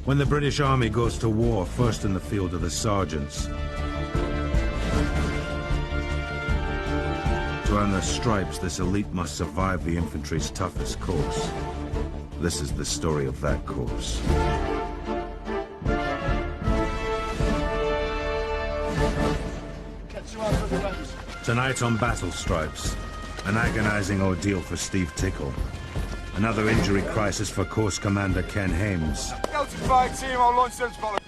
When the British Army goes to war, first in the field are the sergeants. To earn their stripes, this elite must survive the infantry's toughest course. This is the story of that course. Tonight on Battle Stripes, an agonizing ordeal for Steve Tickle. Another injury crisis for Course Commander Ken Hames.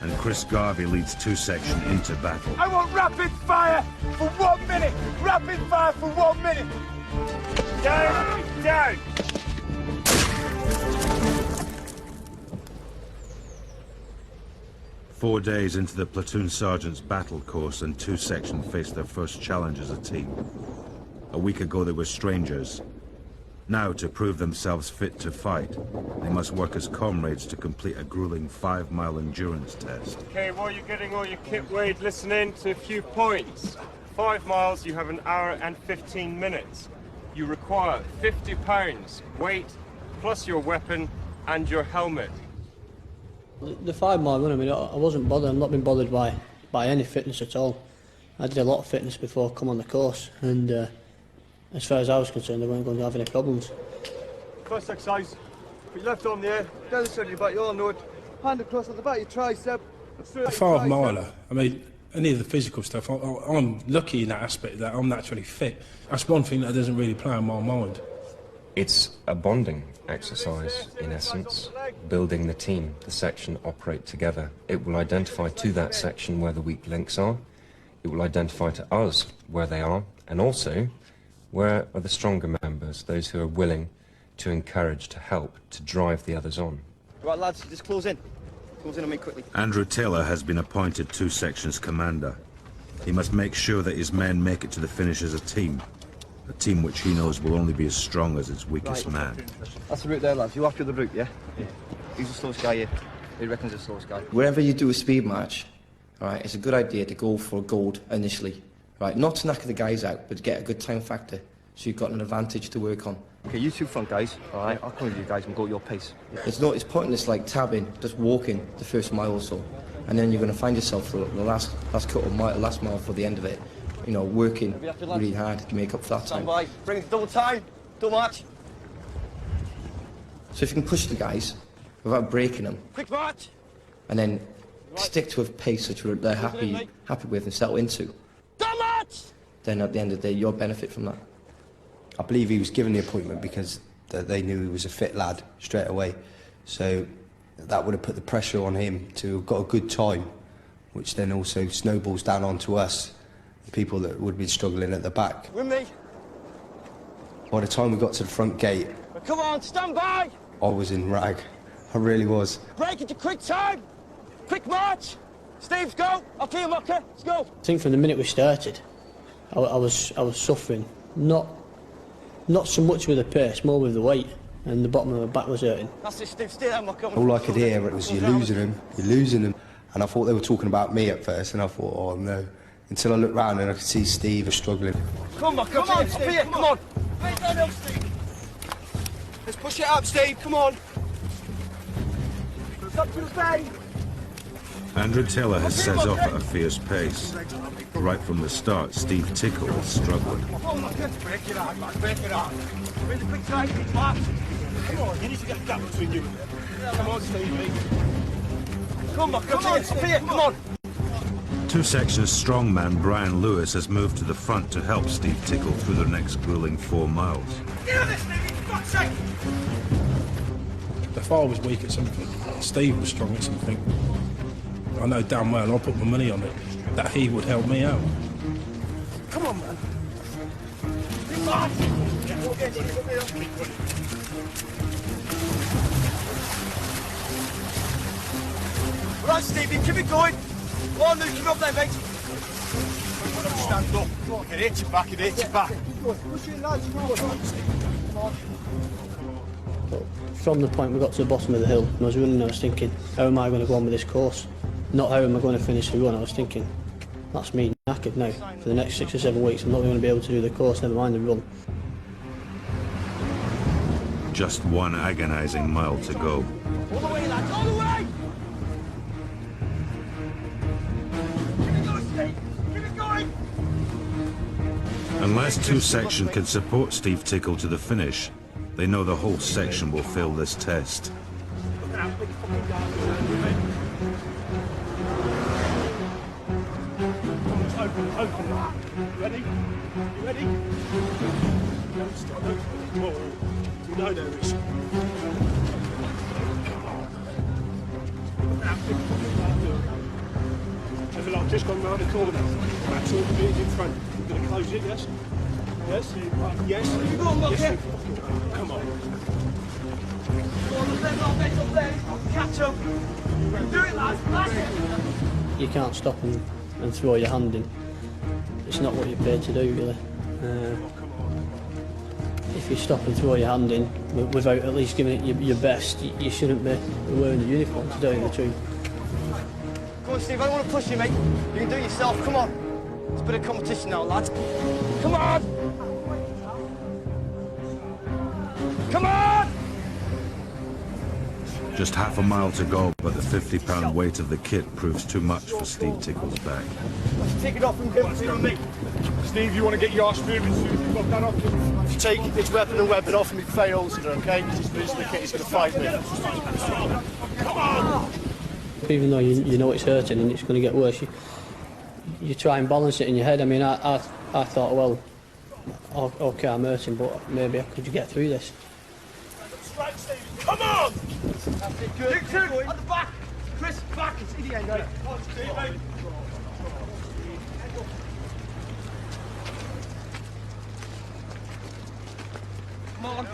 And Chris Garvey leads 2 section into battle. I want rapid fire for 1 minute! Rapid fire for 1 minute! Down! Down! Four days into the platoon sergeant's battle course, and 2 section faced their first challenge as a team. A week ago they were strangers. Now, to prove themselves fit to fight, they must work as comrades to complete a grueling 5-mile endurance test. Okay, while you're getting all your kit weighed, listen in to a few points. 5 miles, you have 1 hour and 15 minutes. You require 50 pounds weight, plus your weapon and your helmet. The 5-mile run, I mean, I wasn't bothered. I've not been bothered by any fitness at all. I did a lot of fitness before I come on the course, and as far as I was concerned, I weren't going to have any problems. First exercise, put your left arm in the air, down the centre of your back, you all know it. Hand across at the back of your tricep. A 5-miler, I mean, any of the physical stuff, I'm lucky in that aspect that I'm naturally fit. That's one thing that doesn't really play on my mind. It's a bonding exercise, in essence, building the team, the section operate together. It will identify to that section where the weak links are. It will identify to us where they are, and also where are the stronger members, those who are willing to encourage, to help, to drive the others on. Right, lads, just close in. Close in on me quickly. Andrew Taylor has been appointed 2 sections commander. He must make sure that his men make it to the finish as a team which he knows will only be as strong as its weakest man. That's the route there, lads. You after the route, yeah? Yeah. Who's the slowest guy here? Who reckons the slowest guy? Wherever you do a speed match, all right, it's a good idea to go for gold initially. Right, not to knock the guys out, but to get a good time factor, so you've got an advantage to work on. Okay, you 2 front guys, all right? I'll come with you guys and go at your pace. It's pointless like tabbing, just walking the first mile or so, and then you're going to find yourself for the last couple of mile, last mile for the end of it, you know, working really hard to make up for that time. Stand by, bring it double time, don't march. So if you can push the guys without breaking them, Quick march! and then stick to a pace that they're happy with and settle into, Don't march! then at the end of the day, you'll benefit from that. I believe he was given the appointment because they knew he was a fit lad straight away. So that would have put the pressure on him to have got a good time, which then also snowballs down onto us, the people that would be struggling at the back. With me. By the time we got to the front gate, Come on, stand by! I was in rag. I really was. Break it to quick time! Quick march! Steve, go! I'll feel mucker. Let's go! I think from the minute we started, I was suffering. Not so much with the pace, more with the weight, and the bottom of my back was hurting. That's it, Steve. Stay there, mucker. All I could hear was, you're losing him, you're losing him. And I thought they were talking about me at first, and I thought, oh no. Until I looked round and I could see Steve was struggling. Come on, come on, Steve, come on. Wait down, Steve. Let's push it up, Steve, come on. Up to the bay. Andrew Taylor has set off at a fierce pace. Right from the start, Steve Tickle is struggling. Come on, break it out, man, break it out. Where's the quick time, quick march? Come on, you need to get a gap between you. Come on, Steve. Come on, come on, Steve, come on. 2 sections strongman Brian Lewis has moved to the front to help Steve Tickle through the next grueling 4 miles. Get on this, Steve, for God's sake! If I was weak at something, Steve was strong at something. I know damn well, I'll put my money on it, that he would help me out. Come on, man. Big march! Right, Stevie, keep it going. Go on, Luke, keep up there, mate. Stand up. It hits you back, it hits you back. Push it, lads. Come on. From the point we got to the bottom of the hill, and I was running, I was thinking, how am I going to go on with this course? Not how am I going to finish the run. I was thinking, that's me knackered now. For the next 6 or 7 weeks, I'm not going to be able to do the course, never mind the run. Just 1 agonizing mile to go. All the way, lads, all the way! Unless 2 Section can support Steve Tickle to the finish, they know the whole section will fail this test. Open. Ready? You ready? Don't stop. Come on. You know there is. Everything I've just gone round the corner. That's all the beers in front. You're going to close it, yes? Yes? Yes? You go on, look here. Come on. Catch up. Do it, lads. You can't stop and throw your hand in. It's not what you're paid to do, really. If you stop and throw your hand in without at least giving it your best, you shouldn't be wearing the uniform to tell you the truth. Come on, Steve, I don't want to push you, mate. You can do it yourself, come on. It's a bit of competition now, lads. Come on! Come on! Just half a mile to go, but the 50-pound weight of the kit proves too much for Steve Tickle's back. Let's take it off and give it to me. Steve, you want to get your arse moving soon. You've got that off. If you take its weapon and weapon off and it fails, okay? This is the kit he's going to fight with. Come on! Even though you know it's hurting and it's going to get worse, you try and balance it in your head. I mean, I thought, well, okay, I'm hurting, but maybe I could get through this. Strike, Steve. Come on! That's it, good. You two, at the back. Chris, back. It's in the end, right? Come on, Steve, mate. Come on!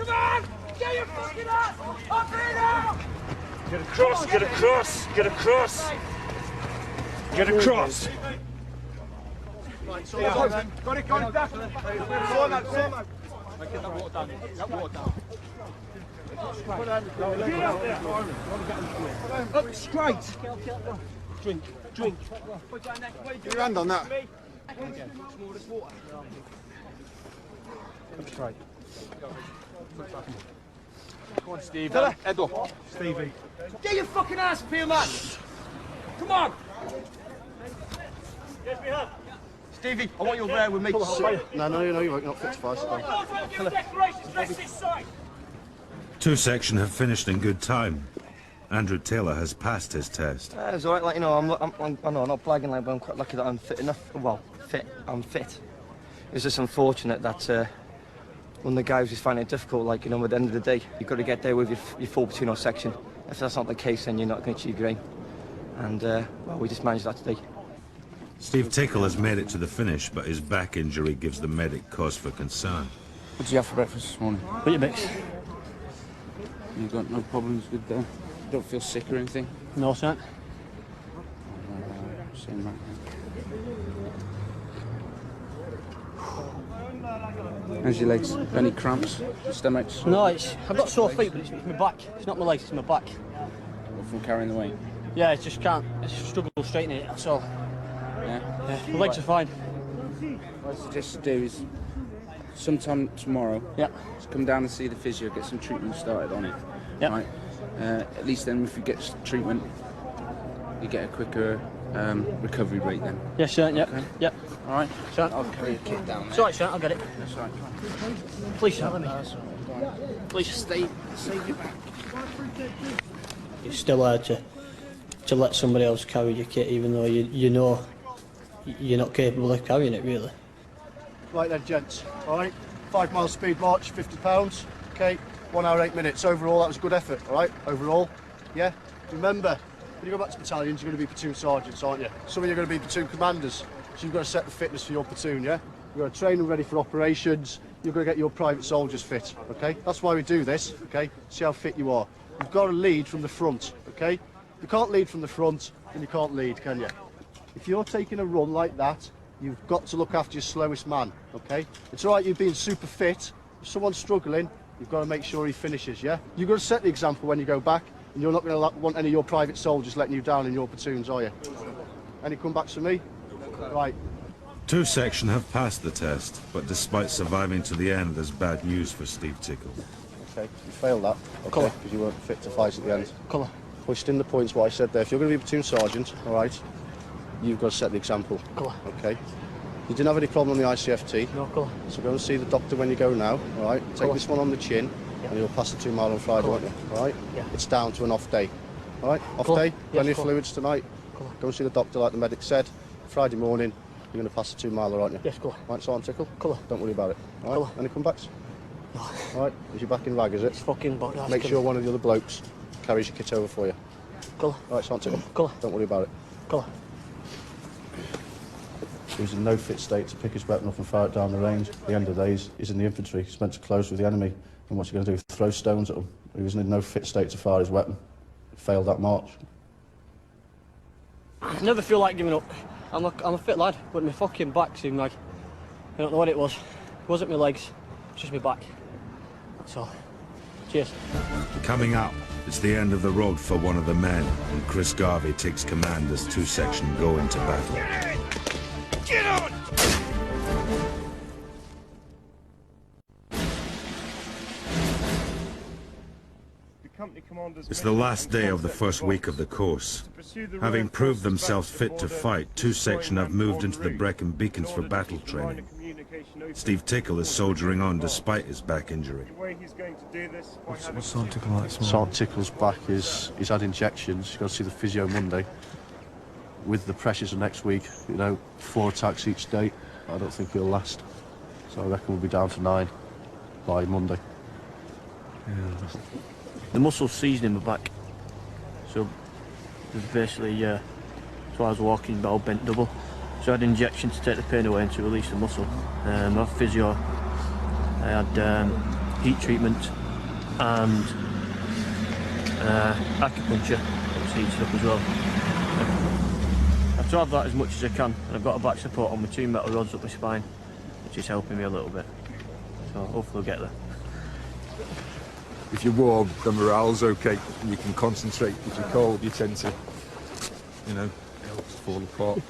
Get your fucking ass! Up here now! Get across, get across, get across. Get across. Right, so got it, back. Get that water down. That water down. Up straight. Drink. Put your hand on that. Right. Come on, Steve. Head up. Stevie. Get your fucking ass up here, man! Come on! Yes, we have. Stevie, I want you over there with me. No, you're not fit to fight. 2 Section have finished in good time. Andrew Taylor has passed his test. It's alright, like, you know, I'm not blagging, like, but I'm quite lucky that I'm fit enough. Well, I'm fit. It's just unfortunate that one of the guys is finding it difficult, like, you know, at the end of the day, you've got to get there with your full platoon or section. If that's not the case, then you're not going to achieve your aim. And, well, we just managed that today. Steve Tickle has made it to the finish, but his back injury gives the medic cause for concern. What did you have for breakfast this morning? What you mix? You got no problems with you don't feel sick or anything? No, sir. Same right now. How's your legs? Any cramps? Stomachs? No, I've got sore feet, but it's my back. It's not my legs, it's my back. From carrying the weight? Yeah, it's just can't. I struggle to straighten it, that's all. Yeah? My legs are fine. What I suggest to do is sometime tomorrow, just come down and see the physio, get some treatment started on it. Yeah. Right? At least then if you get treatment, you get a quicker recovery rate then. Yes, sir, yep. Okay. Yep. All right? Sir. I'll carry your kit down there. It's all right, sir, I'll get it. That's all right. Please, sir, let me. Please just save your back. It's still hard to let somebody else carry your kit, even though you know you're not capable of carrying it, really. Right then, gents. All right. 5 mile speed march, 50 pounds. Okay. 1 hour, 8 minutes. Overall, that was a good effort. All right. Overall. Yeah. Remember, when you go back to battalions, you're going to be platoon sergeants, aren't you? Some of you are going to be platoon commanders. So you've got to set the fitness for your platoon, yeah? You've got to train them ready for operations. You've got to get your private soldiers fit, okay? That's why we do this, okay? See how fit you are. You've got to lead from the front, okay? If you can't lead from the front, then you can't lead, can you? If you're taking a run like that, you've got to look after your slowest man, okay? It's all right you being super fit. If someone's struggling, you've got to make sure he finishes, yeah? You've got to set the example when you go back, and you're not going to want any of your private soldiers letting you down in your platoons, are you? Any comebacks for me? Right. 2 Section have passed the test, but despite surviving to the end, there's bad news for Steve Tickle. Okay, you failed that, okay, because you weren't fit to fight at the end. Colour. Pushed in the points what I said there. If you're going to be a platoon sergeant, all right, you've got to set the example. Colour. Okay. You didn't have any problem on the ICFT. No colour. So go and see the doctor when you go now, all right? Take Colour. this one on the chin, and you'll pass the 2 mile on Friday, won't you? All right? Yeah. It's down to an off day. All right? Off Colour. day, Yes, plenty of colour. fluids tonight. Colour. Go and see the doctor like the medic said. Friday morning, you're going to pass the 2 miler, aren't you? Yes, colour. Right, so on tickle? Colour. Don't worry about it. All right? Colour. Any comebacks? No. All right? Is your back in rag, is it? It's fucking bad. Make sure one of the other blokes carries your kit over for you. Colour. All right, so on tickle? Colour. Don't worry about it. Colour. He was in no fit state to pick his weapon up and fire it down the range. At the end of the day, he's in the infantry. He's meant to close with the enemy. And what's he going to do? Throw stones at him? He was in no fit state to fire his weapon. He failed that march. I never feel like giving up. I'm a fit lad, but my fucking back seemed like... I don't know what it was. It wasn't my legs, it's just my back. That's all. Cheers. Coming up, it's the end of the road for one of the men, and Chris Garvey takes command as 2 section go into battle. Get on! It's the last day of the first week of the course. Having proved themselves fit to fight, 2 section have moved into the Brecon Beacons for battle training. Steve Tickle is soldiering on despite his back injury. What's Sergeant Tickle like this morning? Sergeant Tickle's back he's had injections. He's got to see the physio Monday. With the pressures of next week, 4 attacks each day, I don't think he'll last. So I reckon we'll be down to 9 by Monday. Yeah. The muscle's seized in my back. So there's basically, so I was walking but I bent double. So I had injections to take the pain away and to release the muscle. I had physio, I had heat treatment and acupuncture, which heats it up as well. I've tried that as much as I can, and I've got a back support on my 2 metal rods up my spine, which is helping me a little bit. So hopefully we'll get there. If you're warm, the morale's okay, and you can concentrate. If you're cold, you tend to, fall apart.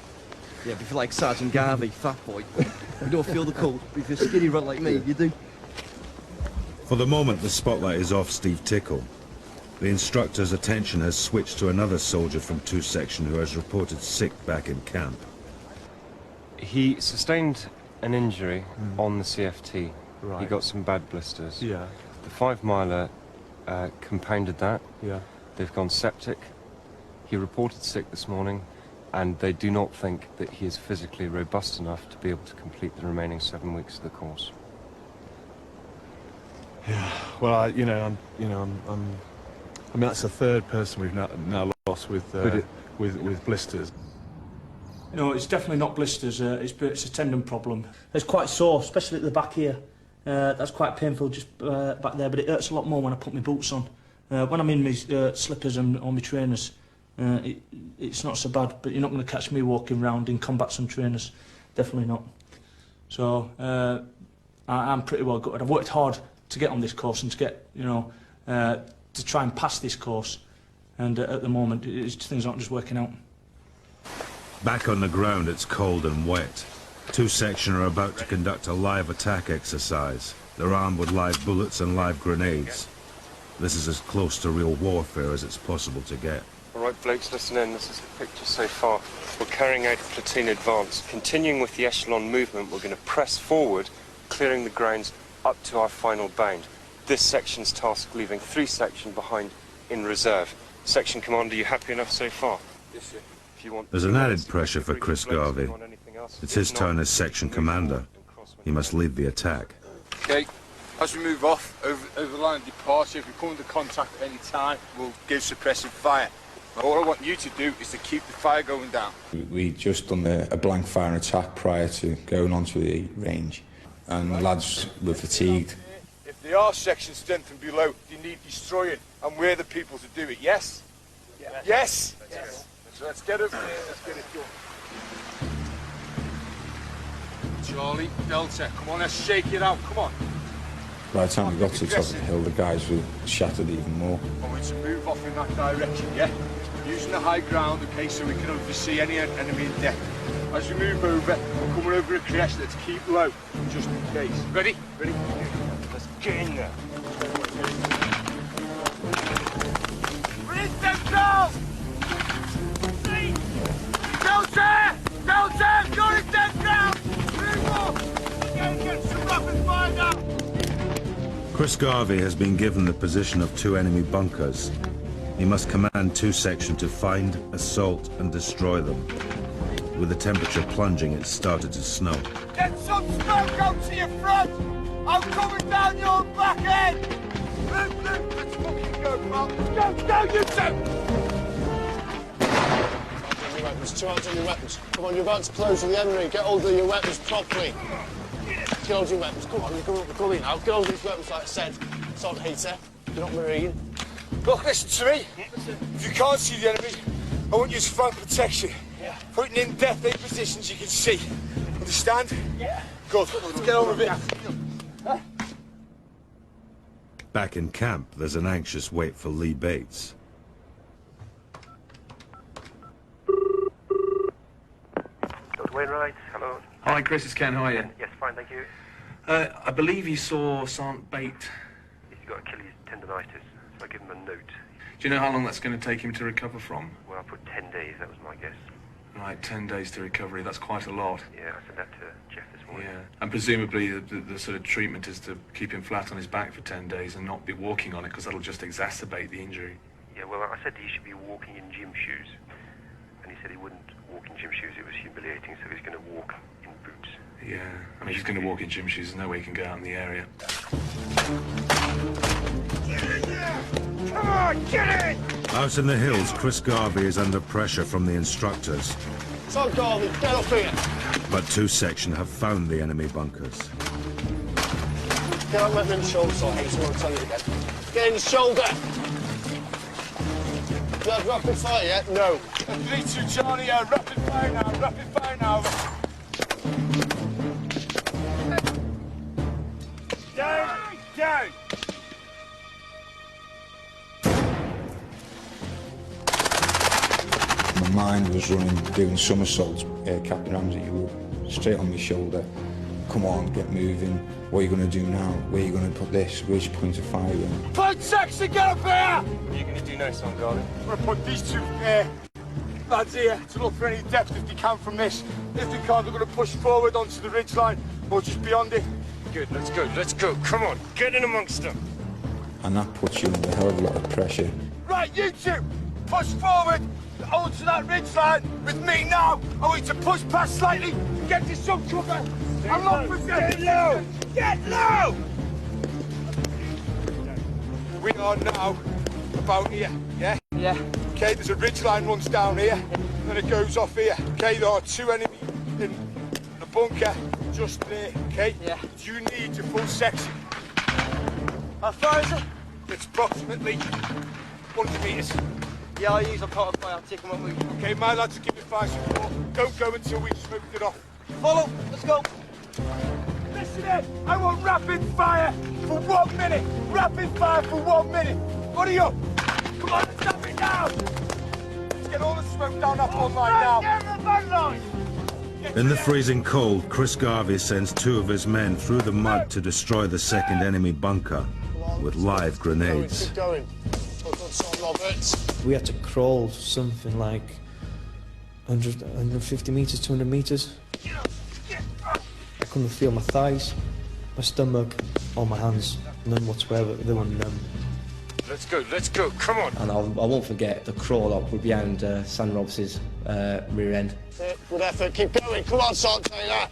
Yeah, but if you're like Sergeant Garvey, fat boy, you don't feel the cold. But if you're skinny run like me, you do. For the moment, the spotlight is off Steve Tickle. The instructor's attention has switched to another soldier from 2 section who has reported sick back in camp. He sustained an injury on the CFT. Right. He got some bad blisters. Yeah. The 5 miler compounded that. Yeah. They've gone septic. He reported sick this morning, and they do not think that he is physically robust enough to be able to complete the remaining 7 weeks of the course. Yeah. Well, I mean, that's the 3rd person we've now lost with blisters. It's definitely not blisters. It's a tendon problem. It's quite sore, especially at the back here. That's quite painful just back there, but it hurts a lot more when I put my boots on. When I'm in my slippers and on my trainers, it's not so bad, but you're not going to catch me walking around in combat some trainers. Definitely not. So I'm pretty well gutted. I've worked hard to get on this course and to get, to try and pass this course. And at the moment, things aren't just working out. Back on the ground, it's cold and wet. 2 section are about to conduct a live attack exercise. They're armed with live bullets and live grenades. This is as close to real warfare as it's possible to get. All right, blokes, listen in. This is the picture so far. We're carrying out a platoon advance. Continuing with the echelon movement, we're going to press forward, clearing the grounds up to our final bound. This section's task leaving 3 section behind in reserve. Section commander, you happy enough so far? Yes, sir. There's an added pressure for Chris Garvey. It's his turn as section commander. He must lead the attack. Okay, as we move off over the line of departure, if we come into contact at any time, we'll give suppressive fire. All I want you to do is to keep the fire going down. We just done a blank fire attack prior to going onto the range, and the lads were fatigued. If they are section strength and below, you need destroying, and we're the people to do it, yes? Yes? Yes. So let's get up there, let's get it done. Charlie, Delta, come on, let's shake it out, come on. By the time we got to the top of the hill, the guys were shattered even more. I want you to move off in that direction, yeah? Using the high ground, okay, so we can obviously see any enemy in depth. As we move over, we're coming over a crest, let's keep low, just in case. Ready? Ready? Let's get in there. Release themselves! Delta! Delta! You're in dead ground! Chris Garvey has been given the position of 2 enemy bunkers. He must command 2 sections to find, assault and destroy them. With the temperature plunging, it started to snow. Get some smoke out to your front! I'm coming down your back end! Let's fucking go, pal! Go, you two! Your weapons, 2 hands on your weapons. Come on, you're about to close with the enemy. Get hold of your weapons properly. Get hold of your weapons. Come on, you're going up the gully now. Get hold of these weapons, like I said. It's on heater. You're not marine. Look, listen to me. If you can't see the enemy, I want you to flank protection. Yeah. Putting in death aid positions you can see. Understand? Yeah. Good. Let's get on with it. Back in camp, there's an anxious wait for Lee Bates. Dr. Wainwright, hello. Hi, Chris, it's Ken. How are you? Yes, fine, thank you. I believe you saw Sergeant Bate. He's got Achilles tendonitis, so I give him a note. Do you know how long that's going to take him to recover from? Well, I put 10 days, that was my guess. Right, 10 days to recovery. That's quite a lot. Yeah, I said that to Jeff this morning. Yeah, and presumably the sort of treatment is to keep him flat on his back for 10 days and not be walking on it, because that'll just exacerbate the injury. Yeah, well, I said he should be walking in gym shoes. And he said he wouldn't walk in gym shoes, it was humiliating, so he's going to walk in boots. Yeah, I mean, he's going to walk in gym shoes. There's no way he can go out in the area. Get in there! Come on, get in! Out in the hills, Chris Garvey is under pressure from the instructors. So, Garvey, get up here. But 2 sections have found the enemy bunkers. Get on that in the shoulder, so I hate to tell you again. Get in the shoulder. You have rapid fire yet? No. 3-2 Charlie, rapid fire now, rapid fire now. Down, down. My mind was running, doing somersaults, Captain Ramsey, you were straight on my shoulder. Come on, get moving. What are you going to do now? Where are you going to put this? Where's your point of fire? Point section, get up here! What are you going to do next, on Garvey? I'm going to put these 2 lads here to look for any depth if they can from this. If they can't, they're going to push forward onto the ridgeline or just beyond it. Good, let's go, let's go. Come on, get in amongst them. And that puts you under a hell of a lot of pressure. Right, you 2, push forward onto that ridgeline with me now. I want you to push past slightly, get to some cover. I'm not for get low! Get low! We are now about here, yeah? Yeah. Okay, there's a ridgeline runs down here, and then it goes off here. Okay, there are 2 enemies in the bunker just there, okay? Yeah. You need your full section. How far is it? It's approximately 100 metres. Yeah, I'll use a pot of fire. I'll take them up with you. Okay, my lads will give you fire support. Don't go until we've smoked it off. Follow, let's go. Listen in, I want rapid fire for 1 minute. Rapid fire for 1 minute. What are you? Come on, let's have it now. Let's get all the smoke down that one line now. Get the bag line. In the freezing cold, Chris Garvey sends 2 of his men through the mud to destroy the 2nd enemy bunker with live grenades. Keep going. Well done, Sergeant Roberts. We had to crawl something like 150 metres, 200 metres. I couldn't feel my thighs, my stomach, or my hands. None whatsoever. They were numb. Let's go, come on. And I won't forget the crawl up behind San Robs's rear end. Good effort, keep going. Come on, Sergeant Taylor.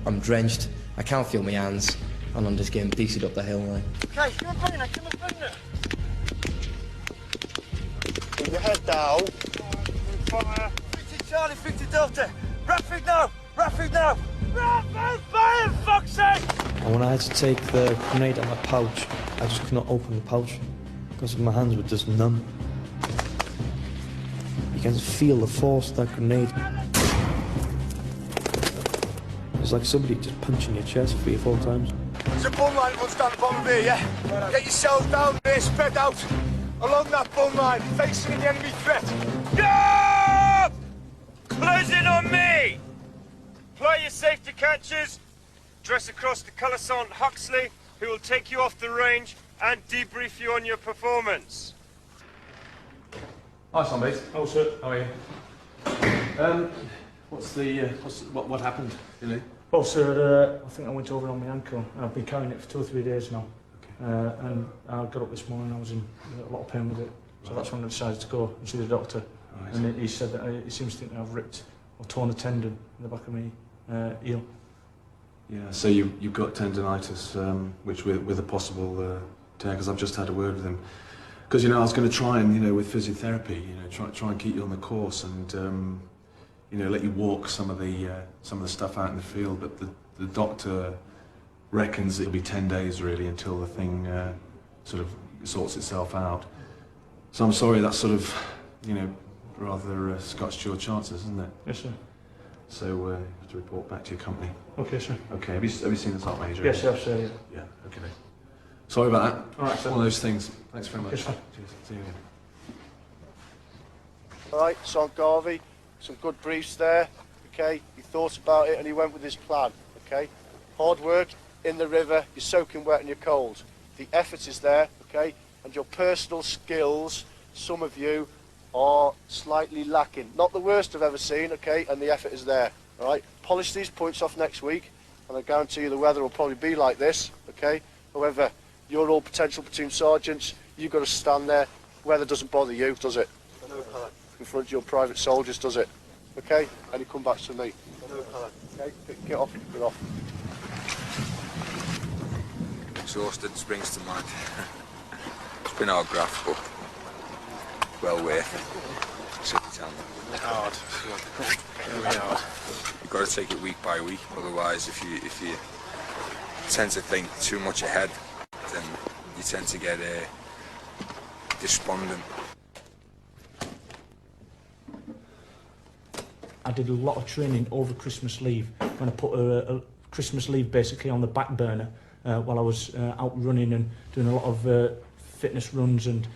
I'm drenched, I can't feel my hands, and I'm just getting beated up the hill line. Okay, come on, Brenner, come on, Brenner. Keep your head down. Fire. 50 Charlie, 50 Delta. Rapid now, rapid now. Rapid fire, fuck's sake! And when I had to take the grenade out of my pouch, I just could not open the pouch because my hands were just numb. You can feel the force of that grenade. It's like somebody just punching your chest 3 or 4 times. There's a bum line that runs down the bottom here, yeah? Get yourselves down there, spread out along that bum line, facing the enemy threat. Go! Close in on me! Apply your safety catches. Dress across to Colour Sergeant Huxley, who will take you off the range and debrief you on your performance. Hi, Somebody. Oh, sir. How are you? What happened, really? Well, sir, I think I went over on my ankle, and I've been carrying it for 2 or 3 days now. Okay. and I got up this morning, I was in a lot of pain with it, so that's when I decided to go and see the doctor. And he said that he seems to think that I've ripped or torn a tendon in the back of my heel. Yeah, so you've got tendinitis, which with a possible tear, because I've just had a word with him. Because, I was going to try and, with physiotherapy, try and keep you on the course and, let you walk some of the stuff out in the field, but the doctor reckons it'll be 10 days really until the thing sort of sorts itself out. So I'm sorry, that's sort of, rather scotched your chances, isn't it? Yes, sir. So you have to report back to your company. Okay, sir. Okay, have you seen the top major? Yes, I've seen it. Yeah, okay. Sorry about that. All right, sir. One of those things. Thanks very much. Okay, sir. Cheers. See you again. All right, Son Garvey, some good briefs there. Okay, he thought about it and he went with his plan. Okay, hard work in the river. You're soaking wet and you're cold. The effort is there. Okay, and your personal skills, some of you, are slightly lacking. Not the worst I've ever seen. Okay, and the effort is there. All right, polish these points off next week, and I guarantee you the weather will probably be like this. Okay, however, you're all potential platoon sergeants. You've got to stand there. Weather doesn't bother you, does it? In front of your private soldiers, does it? Okay, and you come back to me. Okay, get off, get off. Exhausted springs to mind. It's been hard graft, but well worth it. City town. Hard. Really hard. You've got to take it week by week, otherwise if you tend to think too much ahead, then you tend to get despondent. I did a lot of training over Christmas leave when I put a Christmas leave basically on the back burner while I was out running and doing a lot of fitness runs and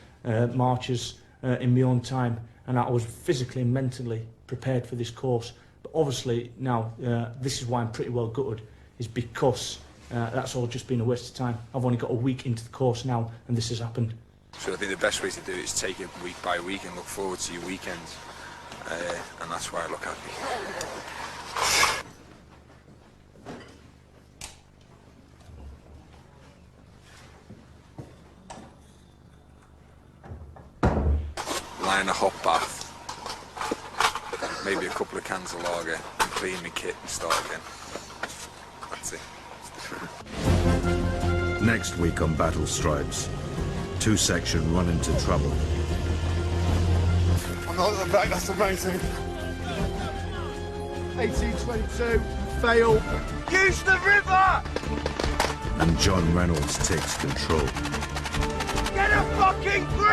marches in my own time, and I was physically and mentally prepared for this course. But obviously now this is why I'm pretty well gutted, is because that's all just been a waste of time. I've only got a week into the course now and this has happened. So I think the best way to do it is take it week by week and look forward to your weekends. And that's why I look happy. Lie in a hot bath, maybe a couple of cans of lager, and clean my kit and start again. That's it. Next week on Battle Stripes, 2 section run into trouble. I'm not at the back, that's the main thing. 1822, fail. Use the river! And John Reynolds takes control. Get a fucking grip!